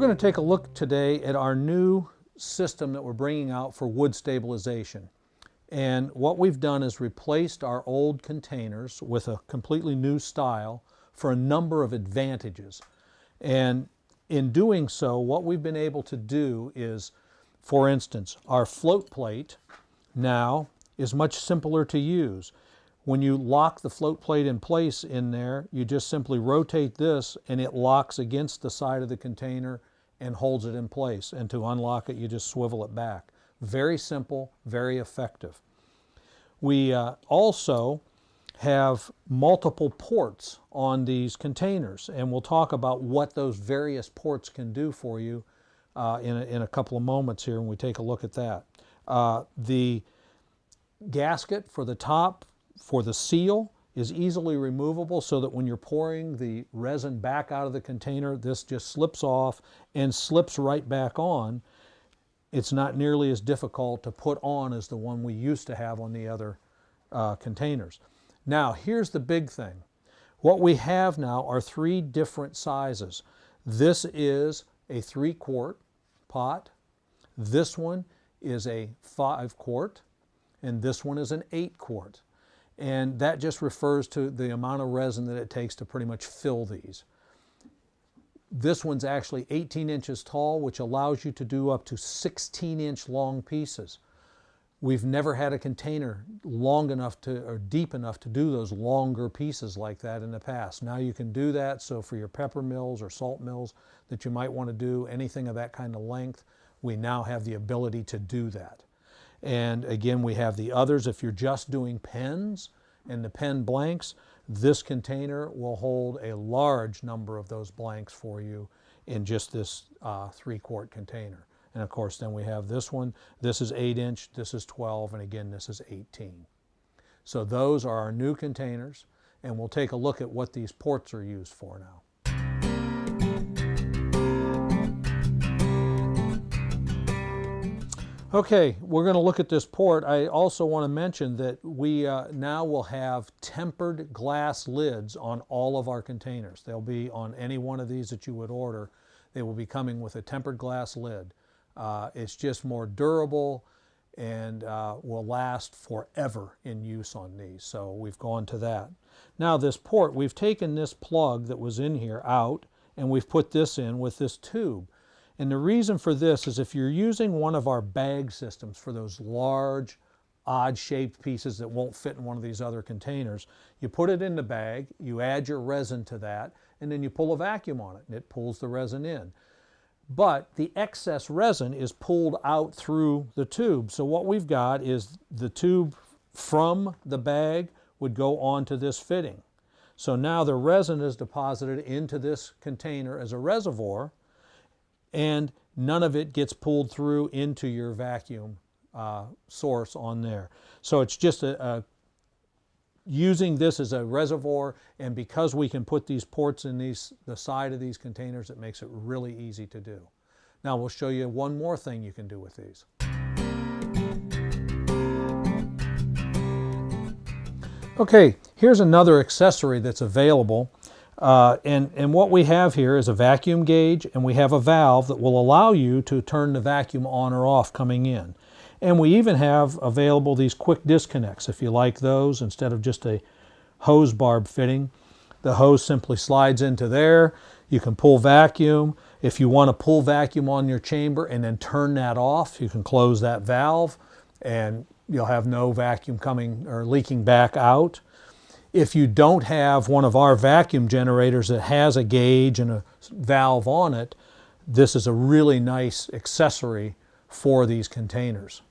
We're going to take a look today at our new system that we're bringing out for wood stabilization. And what we've done is replaced our old containers with a completely new style for a number of advantages. And in doing so, what we've been able to do is, for instance, our float plate now is much simpler to use. When you lock the float plate in place in there, you just simply rotate this and it locks against the side of the container and holds it in place. And to unlock it, you just swivel it back. Very simple, very effective. We also have multiple ports on these containers, and we'll talk about what those various ports can do for you in a couple of moments here when we take a look at that. The gasket for the top for the seal is easily removable so that when you're pouring the resin back out of the container, this just slips off and slips right back on. It's not nearly as difficult to put on as the one we used to have on the other containers. Now, here's the big thing. What we have now are 3 different sizes. This is a 3-quart pot. This one is a 5-quart. And this one is an 8-quart. And that just refers to the amount of resin that it takes to pretty much fill these. This one's actually 18 inches tall, which allows you to do up to 16-inch long pieces. We've never had a container long enough to, or deep enough to do those longer pieces like that in the past. Now you can do that, so for your pepper mills or salt mills that you might want to do anything of that kind of length, we now have the ability to do that. And again, we have the others. If you're just doing pens and the pen blanks, this container will hold a large number of those blanks for you in just this 3-quart container. And of course, then we have this one. This is 8-inch, this is 12, and again, this is 18. So those are our new containers, and we'll take a look at what these ports are used for now. Okay, we're going to look at this port. I also want to mention that we now will have tempered glass lids on all of our containers. They'll be on any one of these that you would order. They will be coming with a tempered glass lid. It's just more durable and will last forever in use on these. So we've gone to that. Now this port, we've taken this plug that was in here out and we've put this in with this tube. And the reason for this is if you're using one of our bag systems for those large, odd-shaped pieces that won't fit in one of these other containers, you put it in the bag, you add your resin to that, and then you pull a vacuum on it, and it pulls the resin in. But the excess resin is pulled out through the tube. So what we've got is the tube from the bag would go onto this fitting. So now the resin is deposited into this container as a reservoir, and none of it gets pulled through into your vacuum source on there. So it's just using this as a reservoir, and because we can put these ports in the side of these containers, it makes it really easy to do. Now we'll show you one more thing you can do with these. Okay, here's another accessory that's available. And what we have here is a vacuum gauge, and we have a valve that will allow you to turn the vacuum on or off coming in. And we even have available these quick disconnects if you like those. Instead of just a hose barb fitting, the hose simply slides into there. You can pull vacuum. If you want to pull vacuum on your chamber and then turn that off, you can close that valve and you'll have no vacuum coming or leaking back out. If you don't have one of our vacuum generators that has a gauge and a valve on it, this is a really nice accessory for these containers.